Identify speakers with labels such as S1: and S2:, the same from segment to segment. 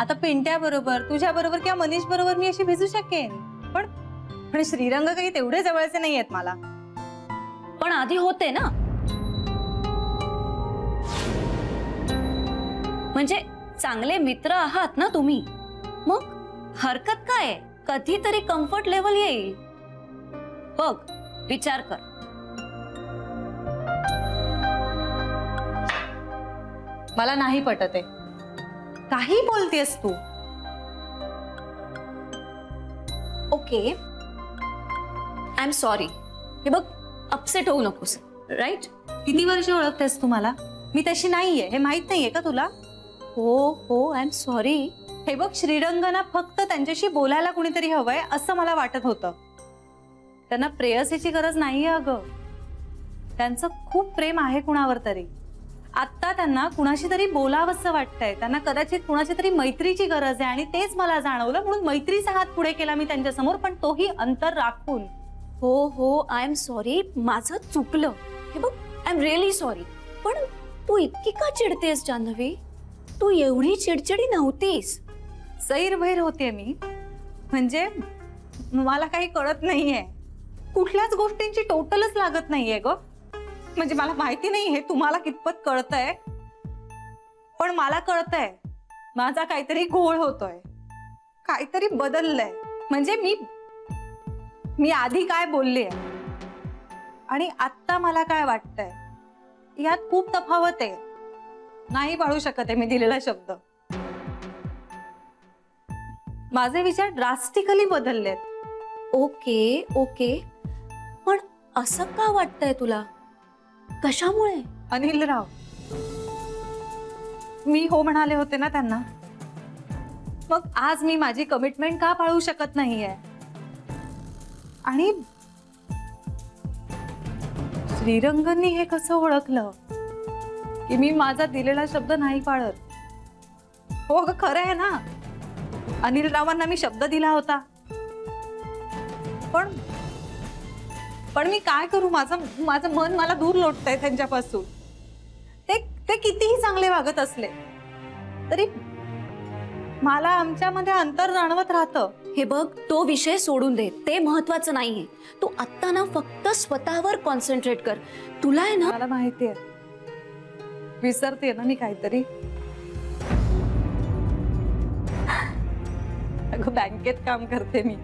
S1: आता पिंट्या बरोबर तुझ्या बरोबर किंवा मनीष बरोबर मी अशी भिजू शकेन, पण श्रीरंग काही तेवढे जवळचे नाही आहेत मला.
S2: पण आधी होते ना, म्हणजे चांगले मित्र आहात ना तुम्ही, मग हरकत काय? कधीतरी कम्फर्ट लेवल येईल. बघ, विचार कर.
S1: मला नाही पटत आहे. काही बोलतेस तू?
S2: Okay, I am sorry. हे बघ, अपसेट होऊ नकोस, राईट?
S1: किती वर्ष ओळखतेस तू मला? मी तशी नाहीये, हे माहित नाहीये का तुला?
S2: हो, आय एम सॉरी.
S1: हे बघ, श्रीरंगना फक्त त्यांच्याशी बोलायला कुणीतरी हवंय असं मला वाटत होतं. त्यांना प्रेयसीची गरज नाहीये अगं. त्यांचं खूप प्रेम आहे कुणावर तरी. आता त्यांना कुणाशी तरी बोलावंसं वाटतंय. त्यांना कदाचित कुणाची तरी मैत्रीची गरज आहे आणि तेच मला जाणवलं, म्हणून मैत्रीचा हात पुढे केला मी त्यांच्या समोर, पण तोही अंतर राखून.
S2: हो, आय एम सॉरी. माझं चुकलं. हे बघ, आय एम रिअली सॉरी. पण तू इतकी का चिडतेस जान्हवी? तू एवढी चिडचिडी नव्हतीस.
S1: सैरभैर होते मी. म्हणजे मला काही कळत नाहीये, कुठल्याच गोष्टींची टोटलच लागत नाहीये ग. म्हणजे मला माहिती नाही हे तुम्हाला कितपत कळतंय, पण मला कळतंय माझा काहीतरी घोळ होतोय, काहीतरी बदललंय. म्हणजे मी आधी काय बोलले आणि आत्ता मला काय वाटतंय यात खूप तफावत आहे. नाही पाळू शकत आहे मी दिलेला शब्द. माझे विचार ड्रास्टिकली बदललेत.
S2: ओके, पण असं का वाटतंय तुला? कशामुळे?
S1: अनिल राव, मी हो म्हणाले होते ना त्यांना, मग आज मी माझी कमिटमेंट का पाळू शकत नाहीये? आणि श्रीरंगनी हे कसं ओळखलं की मी माझा दिलेला शब्द नाही पाळत? हो ग, खरं आहे ना, अनिल रावांना मी शब्द दिला होता, पण मी काय करू? माझं मन मला दूर लोटतंय त्यांच्यापासून. ते कितीही चांगले वागत असले तरी मला आमच्यामध्ये अंतर जाणवत राहतं.
S2: हे बघ, तो विषय सोडून दे, ते महत्वाचं नाहीये. तू आत्ता ना फक्त स्वतःवर कॉन्सन्ट्रेट कर. तुला आहे ना,
S1: मला माहितीये विसरते ना मी काहीतरी. अगं, बँकेत काम करते मी,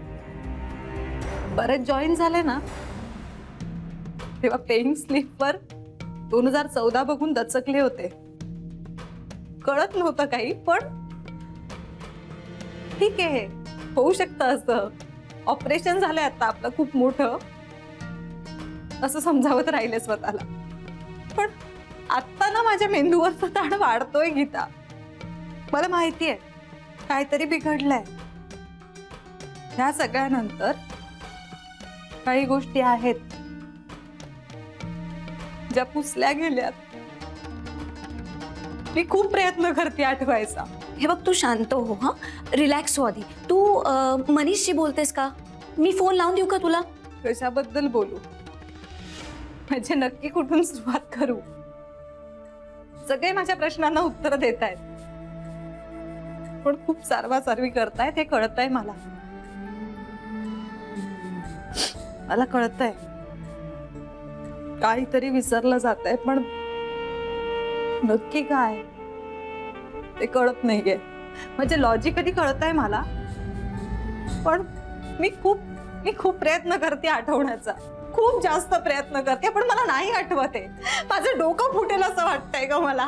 S1: बरेच जॉईन झाले ना, तेव्हा पेइंग स्लिपवर 2014 बघून दचकले होते. कळत नव्हतं काही, पण ठीक आहे, होऊ शकतं असं. ऑपरेशन झालंय आता आपलं खूप मोठं, असं समजावत राहिले स्वतःला. पण आता ना माझ्या मेंदूवरचा ताण वाढतोय गीता. मला माहितीये काहीतरी बिघडलंय. ह्या सगळ्यानंतर काही गोष्टी आहेत ज्या पुसल्या गेल्यात. मी खूप प्रयत्न करते आठवायचा.
S2: हे बघ, तू शांत हो, हा, रिलॅक्स हो आधी. तू मनीषशी बोलतेस का? मी फोन लावून देऊ का तुला?
S1: कशाबद्दल बोलू? म्हणजे नक्की कुठून सुरुवात करू? सगळे माझ्या प्रश्नांना उत्तर देत आहेत, पण खूप सारवासारवी करतायत हे कळतंय मला. मला कळतंय काहीतरी विसरलं जातंय, पण नक्की काय ते कळत नाहीये. म्हणजे लॉजिकली कळतंय मला, पण मी खूप प्रयत्न करते आठवण्याचा, खूप जास्त प्रयत्न करते, पण मला नाही आठवत आहे. माझं डोकं फुटेल असं वाटतंय का मला.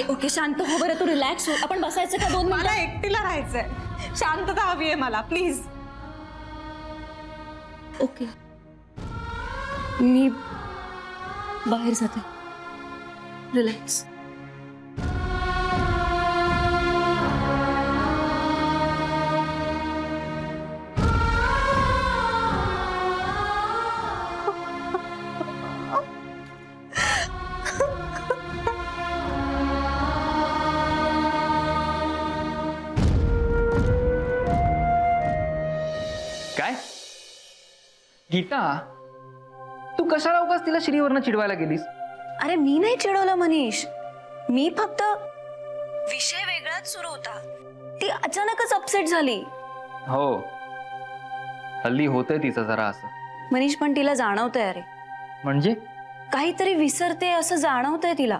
S2: ओके, शांत हो बरं, तू रिलॅक्स हो. आपण बसायचं का 2 मिनिटं?
S1: मला एकटीला राहायचंय, शांतता हवी आहे मला, प्लीज.
S2: ओके, मी बाहेर जाते. रिलॅक्स.
S3: काय गीता, तू कशाला उगाच तिला श्रीवरनं चिडवायला गेलीस?
S2: अरे मी नाही चिडवलं मनीष, मी फक्त विषय वेगळाच सुरू होता, ती अचानकच अपसेट झाली.
S3: हो, हल्ली होतंय तिचं जरा असं.
S2: मनीष पण तिला जाणवतंय. अरे
S3: म्हणजे
S2: काहीतरी विसरते असं जाणवतंय तिला.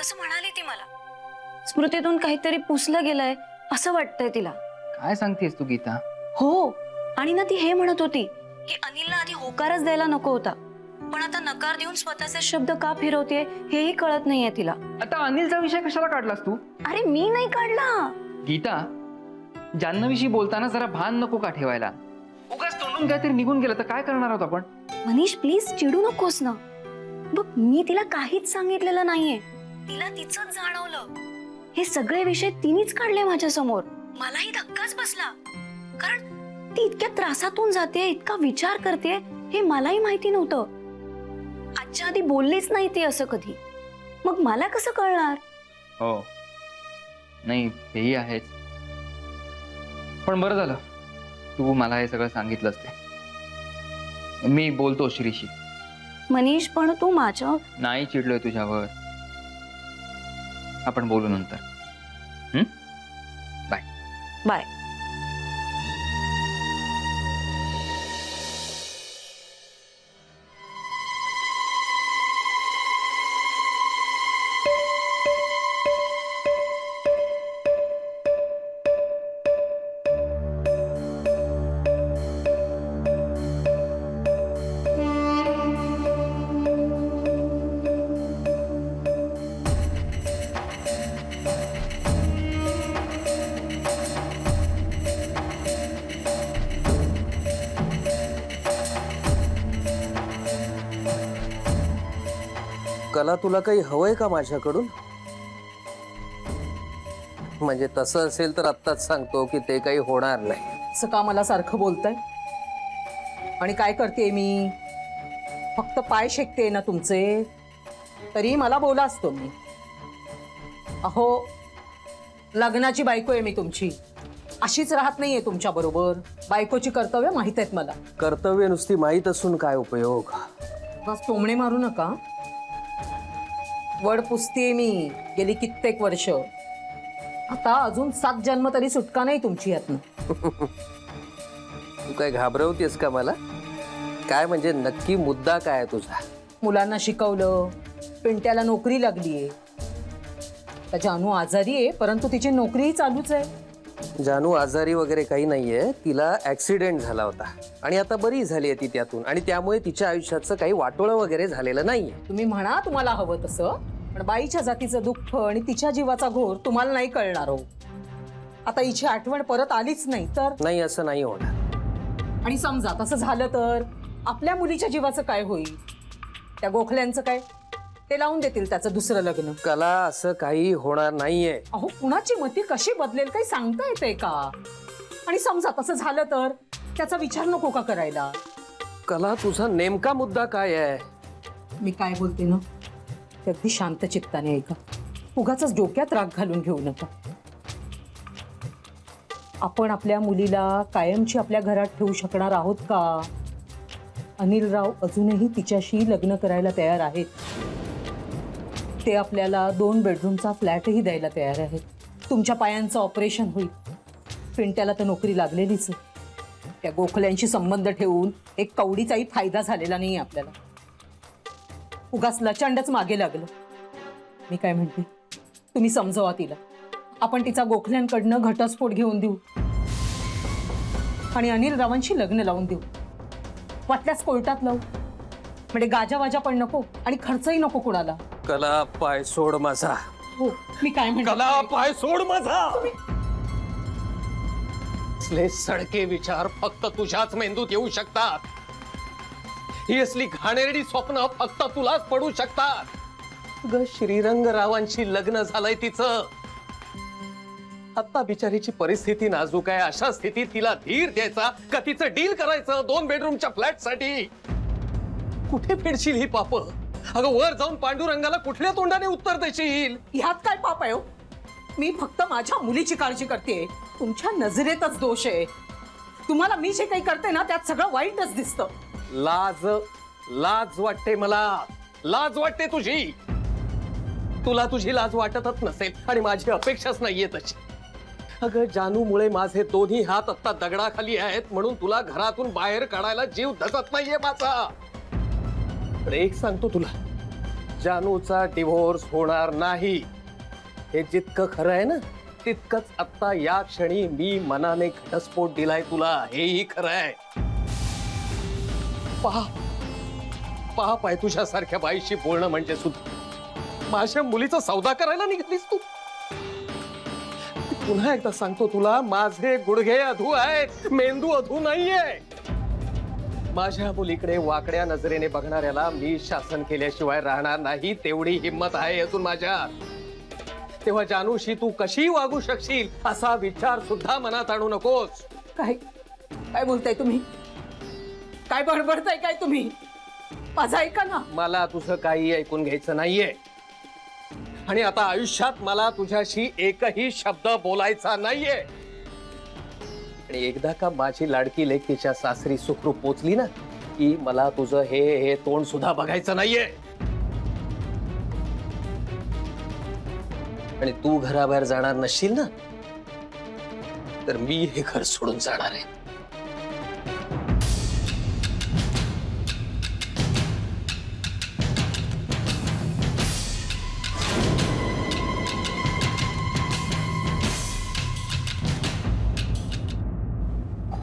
S2: तसं म्हणाली ती मला, स्मृतीतून काहीतरी पुसलं गेलंय असं वाटतंय तिला.
S3: काय सांगतेस तू गीता?
S2: हो, आणि ना ती हे म्हणत होती की अनिलला आधी होकारच द्यायला नको होता, पण आता नकार देऊन स्वतःचे शब्द का फिरवतेय हेही कळत नाहीये तिला.
S3: आता अनिलचा विषय कशाला काढलास तू?
S2: अरे मी नाही काढला.
S3: गीता, जान्हवीशी बोलताना जरा भान नको का ठेवायला? उगाच तोंडून काहीतरी निघून गेलं तर काय करणार आहोत आपण?
S2: मनीष प्लीज चिडू नकोस ना. बघ मी तिला काहीच सांगितलेलं नाहीये, तिला तिचंच जाणवलं. हे सगळे विषय तिनेच काढले माझ्या समोर. मलाही धक्काच बसला, कारण ती इतक्या त्रासातून जाते, इतका विचार करते हे मलाही माहिती नव्हतं. आजच्या आधी बोललीच नाही ती असं कधी, मग मला कसं कळणार?
S3: हो, नाही तेही आहेच, पण बरं झालं तू मला हे सगळं सांगितलंस. ते मी बोलतो श्रीशी.
S2: मनीष पण तू माझ्या
S3: नाही चिडलोय तुझ्यावर, आपण बोलू नंतर. Bye
S2: bye.
S4: कला, तुला काही हवंय का माझ्याकडून? म्हणजे तसं असेल तर आत्ताच सांगतो की ते काही होणार नाही.
S5: असं का मला सारखं बोलताय? आणि काय करते मी? फक्त पाय शेकते ना तुमचे, तरी मला बोला असतो मी. अहो, लग्नाची बायको आहे मी तुमची, अशीच राहत नाहीये तुमच्या बरोबर. बायकोची कर्तव्य माहित आहेत मला.
S4: कर्तव्य नुसती माहीत असून काय उपयोग?
S5: बस टोमणे मारू नका. वड पुसतेय मी गेली कित्येक वर्ष. आता अजून 7 जन्म तरी सुटका नाही तुमची यातनं.
S4: तू काय घाबरवतेस का मला? काय म्हणजे नक्की मुद्दा काय आहे तुझा?
S5: मुलांना शिकवलं, पिंट्याला नोकरी लागलीये. तर जानू आजारी आहे, परंतु तिची नोकरीही चालूच आहे.
S4: जानू आजारी वगैरे काही नाहीये, तिला ऍक्सिडेंट झाला होता आणि आता बरी झाली आहे ती त्यातून, आणि त्यामुळे तिच्या आयुष्याचं काही वाटोळं वगैरे झालेलं नाहीये.
S5: तुम्ही म्हणा तुम्हाला हवं तसं, पण बाईच्या जातीचं दुःख आणि तिच्या जीवाचा घोर तुम्हाला नाही कळणार हो. आता हिची आठवण परत आलीच नाही तर
S4: नाही, असं नाही होणार.
S5: आणि समजा तसं झालं तर आपल्या मुलीच्या जीवाचं काय होईल? त्या गोखल्यांचं काय? ते लावून देतील त्याचं दुसरं लग्न.
S4: कला, असं काही होणार नाहीये.
S5: अहो, कुणाची मती कशी बदलेल काही सांगता येते का? आणि समजा तसं झालं तर त्याचा विचार नको का करायला?
S4: कला, तुझा नेमका मुद्दा काय आहे?
S5: मी काय बोलते ना ते अगदी शांत चित्ताने ऐका. उगाचच डोक्यात राग घालून घेऊ नका. आपण आपल्या मुलीला कायमची आपल्या घरात ठेवू शकणार आहोत का? अनिलराव अजूनही तिच्याशी लग्न करायला तयार आहेत. ते आपल्याला 2 बेडरूमचा फ्लॅटही द्यायला तयार आहेत. तुमच्या पायांचं ऑपरेशन होईल. पिंट्याला तर नोकरी लागलेलीच आहे. त्या गोखल्यांशी संबंध ठेवून एक कवडीचाही फायदा झालेला नाही आपल्याला. उगाच लचंडच मागे लागलं. मी काय म्हणते, तुम्ही समजवा तिला. आपण तिचा गोखल्यांकडनं घटस्फोट घेऊन देऊ आणि अनिलरावांशी लग्न लावून देऊ. वाटल्यास कोर्टात लावू, म्हणजे गाजावाजा पण नको आणि खर्चही नको कुणाला.
S4: कला, पाय सोड माझा.
S5: हो, मी काय म्हणते,
S4: कला, पाय सोड माझा. सडके विचार फक्त तुझ्याच मेंदूत येऊ शकतात. ही असली घाणेरडी स्वप्न फक्त तुलाच पडू शकतात. ग, श्रीरंगरावांशी लग्न झालंय तिचं. आता बिचारीची परिस्थिती नाजूक आहे. अशा स्थितीत तिला धीर द्यायचा का तिचं डील करायचं 2 बेडरूमच्या फ्लॅटसाठी? कुठे फेडशील ही पाप? अगं, वर जाऊन पांडुरंगाला कुठल्या तोंडाने उत्तर देशील?
S5: ह्यात काय पाप आहे हो? मी फक्त माझ्या मुलीची काळजी करते. तुमच्या नजरेतच दोष आहे. तुम्हाला मी जे काही करते ना त्यात सगळं वाईटच दिसतं.
S4: लाज वाटते मला. लाज वाटते तुझी. तुला तुझी लाज वाटतच नसेल आणि माझी अपेक्षाच नाहीये तशी. अगं जानूमुळे माझे दोन्ही हात आता दगडाखाली आहेत म्हणून तुला घरातून बाहेर काढायला जीव धसत नाहीये माझा. पण एक सांगतो तुला, जानूचा डिव्होर्स होणार नाही. हे जितकं खरं आहे ना तितकंच आता या क्षणी मी मनाने घटस्फोट दिलाय तुला, हेही खरं आहे. पाप आहे तुझ्यासारख्या बाईशी बोलणं म्हणजे सुद्धा. माझ्या मुलीचा सौदा करायला निघालीस तू. पुन्हा एकदा सांगतो तुला, माझे गुडघे अधू आहेत, मेंदू अधू नाहीये. माझ्या मुलीकडे वाकड्या नजरेने बघणाऱ्याला मी शासन केल्याशिवाय राहणार नाही, तेवढी हिंमत आहे अजून माझ्यात. तेव्हा जानूशी तू कशी वागू शकशील असा विचार सुद्धा मनात आणू नकोस.
S5: काय काय बोलताय तुम्ही? काय बडबडताय काय तुम्ही? माझं ऐका ना.
S4: मला तुझं काही ऐकून घ्यायचं नाहीये आणि आता आयुष्यात मला तुझ्याशी एकही शब्द बोलायचा नाहीये. आणि एकदा का माझी लाडकी लेक तिच्या सासरी सुखरूप पोचली ना की मला तुझं हे तोंड सुद्धा बघायचं नाहीये. आणि तू घराबाहेर जाणार नसशील ना तर मी हे घर सोडून जाणार आहे.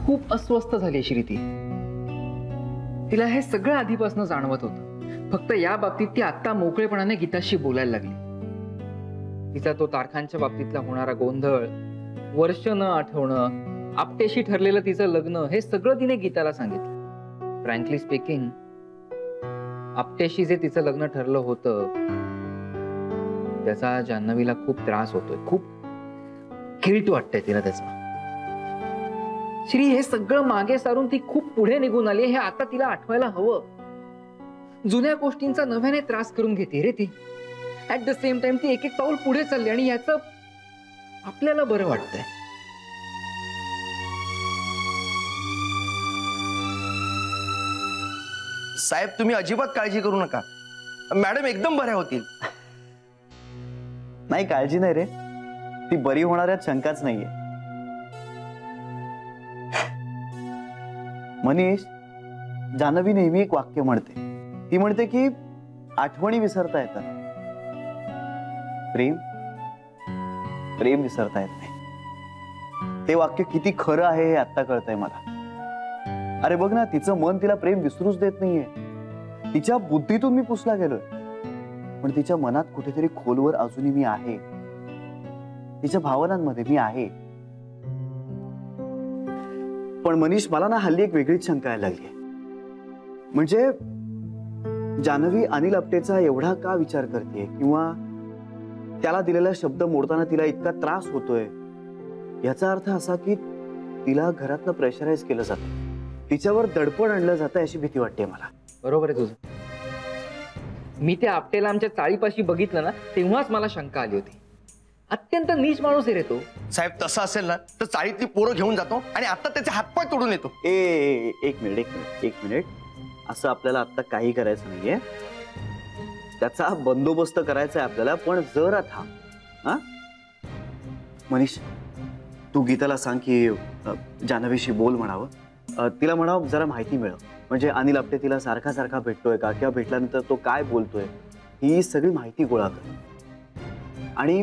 S3: खूप अस्वस्थ झाली श्रीती. तिला हे सगळं आधीपासून जाणवत होतं, फक्त या बाबतीत ती आता मोकळेपणाने गीताशी बोलायला लागली. तिचा तो तारखांच्या बाबतीतला होणारा गोंधळ, वर्ष न आठवणं, आपटेशी ठरलेलं तिचं लग्न, हे सगळं तिने गीताला सांगितलं. फ्रँकली स्पीकिंग, आपटेशी जे तिचं लग्न ठरलं होतं त्याचा जान्हवीला खूप त्रास होतोय, खूप गिल्ट वाटतंय तिला त्याचा. श्री, हे सगळं मागे सारून ती खूप पुढे निघून आली, हे आता तिला आठवायला हवं. जुन्या गोष्टींचा नव्याने त्रास करून घेते रे ती. ऍट द सेम टाइम ती एक एक पाऊल पुढे चालली आणि याचं आपल्याला बरं वाटतंय.
S6: साहेब, तुम्ही अजिबात काळजी करू नका. मॅडम एकदम बऱ्या होतील.
S7: नाही, काळजी नाही रे, ती बरी होणाऱ्यात शंकाच नाहीये. मनीष, जान्हवी नेहमी एक वाक्य म्हणते. ती म्हणते की आठवणी विसरता येतात, प्रेम प्रेम विसरता येत नाही. ते वाक्य किती खरं आहे हे आता कळतंय मला. अरे बघ ना, तिचं मन तिला प्रेम विसरूच देत नाहीये. तिच्या बुद्धीतून मी पुसला गेलोय, पण तिच्या मनात कुठेतरी खोलवर अजूनही मी आहे. तिच्या भावनांमध्ये मी आहे. पण मनीष, मला ना हल्ली एक वेगळीच शंका यायला लागली. म्हणजे जान्हवी अनिल आपटेचा एवढा का विचार करते, किंवा त्याला दिलेला शब्द मोडताना तिला इतका त्रास होतोय. याचा अर्थ असा की तिला घरातनं प्रेशराईज केलं जातं, तिच्यावर दडपण आणलं जातं अशी भीती वाटते मला.
S3: बरोबर आहे तुझं. मी त्या आपटेला आमच्या चाळीपाशी बघितलं ना तेव्हाच मला शंका आली होती. अत्यंत नीच माणूस आहे रे तो.
S6: साहेब, तसं असेल ना तर चाळीतली पोरं घेऊन जातो आणि आता त्याचे हातपाय तोडून येतो.
S7: एक मिनिट, असं आपल्याला आता काही करायचं नाहीये. त्याचा बंदोबस्त करायचा आहे आपल्याला. पण जरा थांब. हा मनीष, तू गीताला सांग की जान्हवीशी बोल म्हणावं. तिला म्हणावं जरा माहिती मिळव, म्हणजे अनिल आपटे तिला सारखा सारखा भेटतोय का, किंवा भेटल्यानंतर तो काय बोलतोय, ही सगळी माहिती गोळा कर. आणि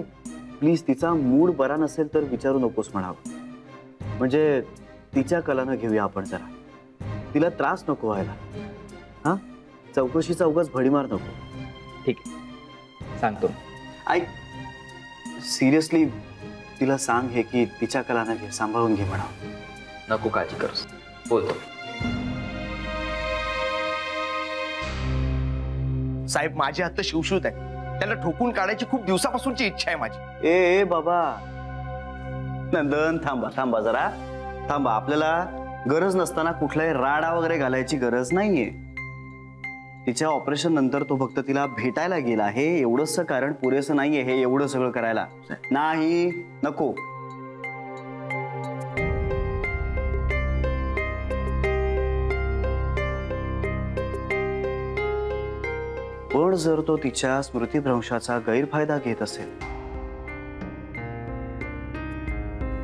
S7: प्लीज, तिचा मूड बरा नसेल तर विचारू नकोस म्हणावं. म्हणजे तिच्या कलानं घेऊया आपण जरा. तिला त्रास नको व्हायला. हा, चौकशीचा उगाच भडीमार नको.
S3: ठीक आहे, सांगतो.
S7: ऐक, सिरियसली तिला सांग हे की तिच्या कलानं घे, सांभाळून घे म्हणावं.
S3: नको काळजी करूस, बोलतो.
S6: साहेब, माझे हात शिवशूत आहे. त्याला ठोकून काढायची खूप दिवसापासूनची इच्छा आहे माझी.
S7: ए बाबा, नंदन, थांबा जरा थांबा. आपल्याला गरज नसताना कुठलाही राडा वगैरे घालायची गरज नाहीये. तिच्या ऑपरेशन नंतर तो फक्त तिला भेटायला गेला, हे एवढंच कारण पुरेसं नाहीये. हे एवढं सगळं करायला नाही, नको. पण जर तो तिच्या स्मृतीभ्रंशाचा गैरफायदा घेत असेल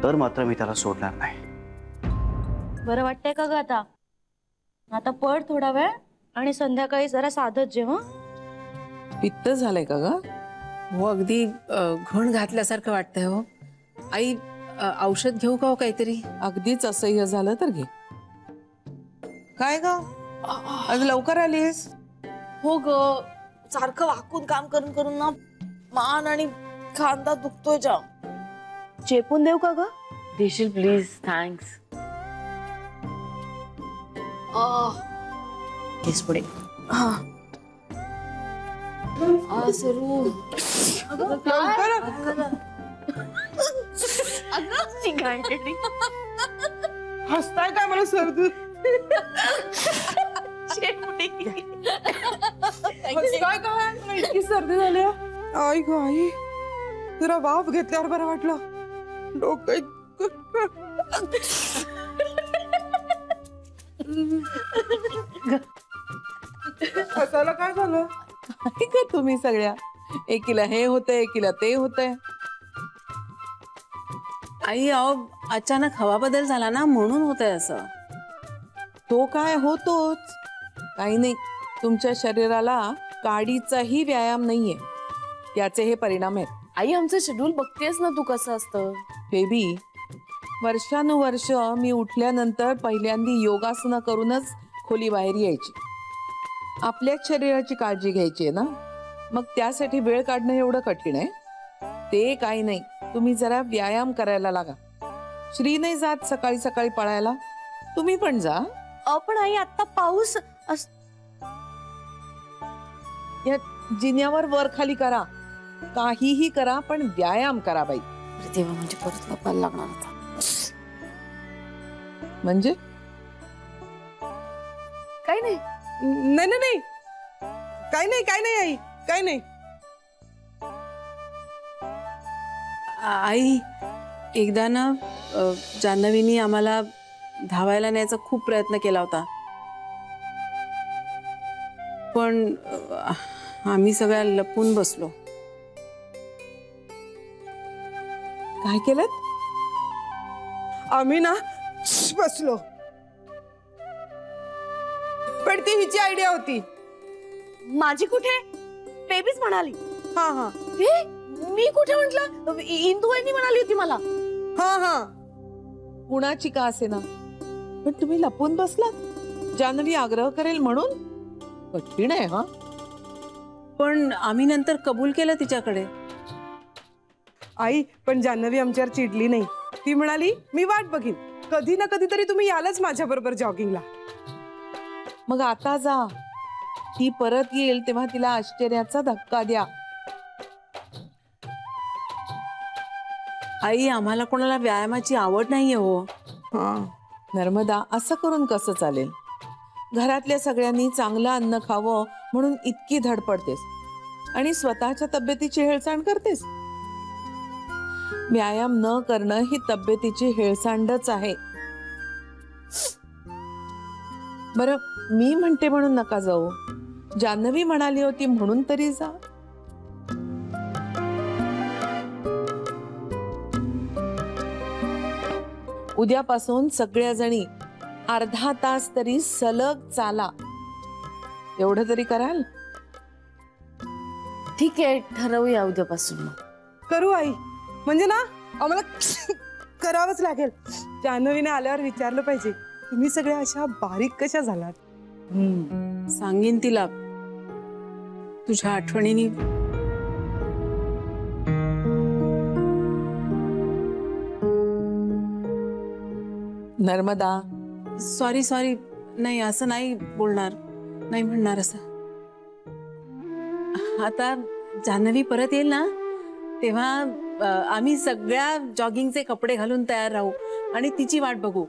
S7: तर मात्र मी त्याला सोडणार नाही.
S2: बरं वाटतंय का ग आता? आता पड थोडा वेळ आणि संध्याकाळी जरा साधच जेव.
S8: पित्त झालंय का ग? हो अगदी घण घातल्यासारखं वाटतंय हो. आई औषध घेऊ का हो काहीतरी? अगदीच असह्य झालं तर घे. काय ग आज लवकर आलीस?
S9: हो ग, सारखं वाकून काम करून करून ना मान आणि खांदा दुखतोय जाम.
S2: चेपून देऊ का ग? देशील प्लीज, थँक्स. केस पुढे.
S9: सरू
S8: हसताय काय? मला सर्दी काय इतकी सर्दी झाली? आई ग आई, जरा वाफ घेतल्यावर बरं वाटलं. डोकं हसायला काय झालं? का तुम्ही सगळ्या एकीला हे होतंय एकीला ते होतंय. आई अहो अचानक हवा बदल झाला ना म्हणून होतंय असं. तो काय होतोच. काही नाही, तुमच्या शरीराला काडीचाही व्यायाम नाहीये, त्याचे हे परिणाम आहेत.
S9: आई आमचं शेड्यूल बघतेस ना तू कसं असतं.
S8: बेबी, वर्षानुवर्ष मी उठल्यानंतर पहिल्यांदी योगासनं करूनच खोली बाहेर यायची. आपल्याच शरीराची काळजी घ्यायची आहे ना, मग त्यासाठी वेळ काढणं एवढं कठीण आहे? ते काही नाही, तुम्ही जरा व्यायाम करायला लागा. श्री नाही जात सकाळी सकाळी पळायला, तुम्ही पण जा.
S2: पण आई आता पाऊस
S8: या जिन्यावर वर खाली करा, काहीही करा पण व्यायाम करा बाई.
S9: तेव्हा म्हणजे परत लपायला लागणार होता.
S8: म्हणजे
S9: काही नाही.
S8: नाही नाही नाही, काही नाही काही नाही आई, काही नाही. आई एकदा ना जान्हवीनी आम्हाला धावायला न्यायचा खूप प्रयत्न केला होता, पण आम्ही सगळ्या लपून बसलो. काय केलं? आम्ही ना बसलो, पण ती हिची आयडिया होती.
S9: माझी कुठे? बेबीच म्हणाली.
S8: हा हा
S9: मी कुठे म्हंटल? इंदुबाईंनी म्हणाली होती मला.
S8: हा हा, कुणाची का असे ना, पण तुम्ही लपून बसलात. जान्हवी आग्रह करेल म्हणून. कठीण आहे हा. पण आम्ही नंतर कबूल केलं तिच्याकडे.
S10: आई पण जान्हवी आमच्यावर चिडली नाही. ती म्हणाली मी वाट बघीन, कधी ना कधीतरी तुम्ही यालच माझ्या बरोबर जॉगिंगला.
S8: मग आता जा, ती परत येईल तेव्हा तिला आश्चर्याचा धक्का द्या. आई आम्हाला कोणाला व्यायामाची आवड नाहीये हो. नर्मदा, असं करून कसं चालेल? घरातल्या सगळ्यांनी चांगलं अन्न खावं म्हणून इतकी धडपडतेस आणि स्वतःच्या तब्येतीची हेळसांड करतेस. व्यायाम न करणं ही तब्येतीची हेळसांडच आहे. बरं, मी म्हणते म्हणून नका जाऊ. जान्हवी म्हणाली होती म्हणून तरी जा. उद्यापासून सगळ्या जणी अर्धा तास तरी सलग चाला. एवढं तरी कराल?
S9: ठीक आहे, ठरवूया उद्यापासून.
S10: करू आई, म्हणजे ना आम्हाला करावंच लागेल. जान्हवीने आल्यावर विचारलं पाहिजे तुम्ही सगळ्या अशा बारीक कशा झालात.
S8: सांगीन तिला तुझ्या आठवणीने. नर्मदा, सॉरी सॉरी, नाही असं नाही बोलणार, नाही म्हणणार असं. आता जान्हवी परत येईल ना तेव्हा आम्ही सगळ्या जॉगिंगचे कपडे घालून तयार राहू आणि तिची वाट बघू.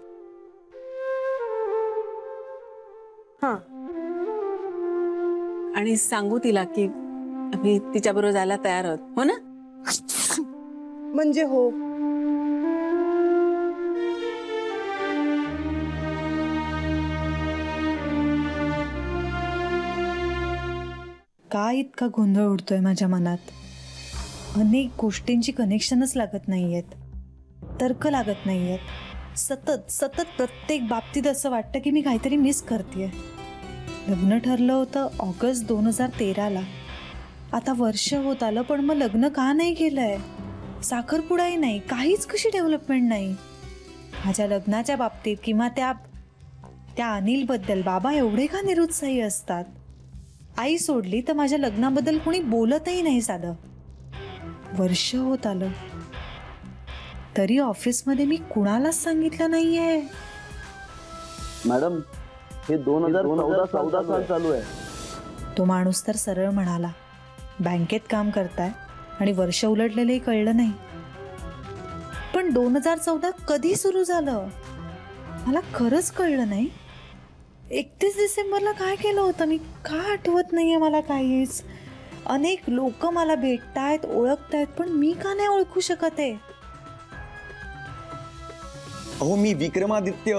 S10: हा,
S8: आणि सांगू तिला की आम्ही तिच्याबरोबर जायला तयार आहोत. हो ना?
S10: म्हणजे हो.
S1: का इतका गोंधळ उडतोय माझ्या मनात? अनेक गोष्टींची कनेक्शनच लागत नाहीयेत, तर्क लागत नाहीयेत. सतत सतत प्रत्येक बाबतीत असं वाटतं की मी काहीतरी मिस करतेय. लग्न ठरलं होतं ऑगस्ट 2013ला. आता वर्ष होत आलं, पण मग लग्न का नाही केलंय? साखरपुडाही नाही, काहीच कशी डेव्हलपमेंट नाही. माझ्या लग्नाच्या बाबतीत किंवा त्या अनिलबद्दल बाबा एवढे का निरुत्साही असतात? आई सोडली तर माझ्या लग्नाबद्दल कोणी बोलतही नाही साधं. वर्ष होत आलं तरी ऑफिसमध्ये मी कुणालाच सांगितलं नाहीये.
S7: मॅडम, हे 2014 साल चालू आहे.
S1: तो माणूस तर सरळ म्हणाला, बँकेत काम करताय आणि वर्ष उलटलेलंही कळलं नाही. पण 2014 कधी सुरू झालं मला खरंच कळलं नाही. 31 डिसेंबरला काय केलं होतं मी का आठवत नाहीये मला काहीच. अनेक लोक मला भेटतायत, ओळखतायत, पण मी का नाही ओळखू शकत आहे?
S11: अहो मी विक्रमादित्य.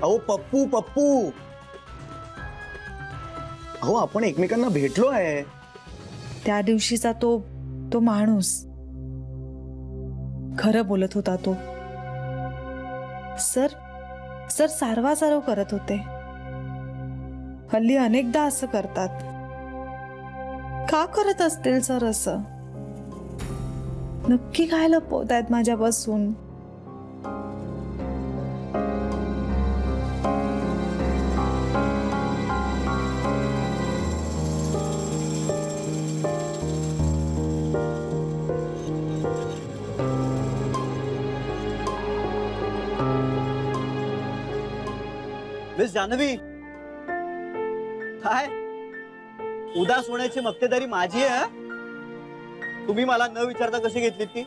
S11: अहो पप्पू पप्पू. अहो आपण एकमेकांना भेटलो आहे.
S1: त्या दिवशीचा तो माणूस खरं बोलत होता. तो सर सारवासारव करत होते. हल्ली अनेकदा असं करतात. का करत असतील सर असं? नक्की काय लपवत आहेत माझ्यापासून?
S7: मिस जानवी, काय उदास होण्याची मक्तेदारी माझी आहे? तुम्ही मला न विचारता कशी घेतलीत ती?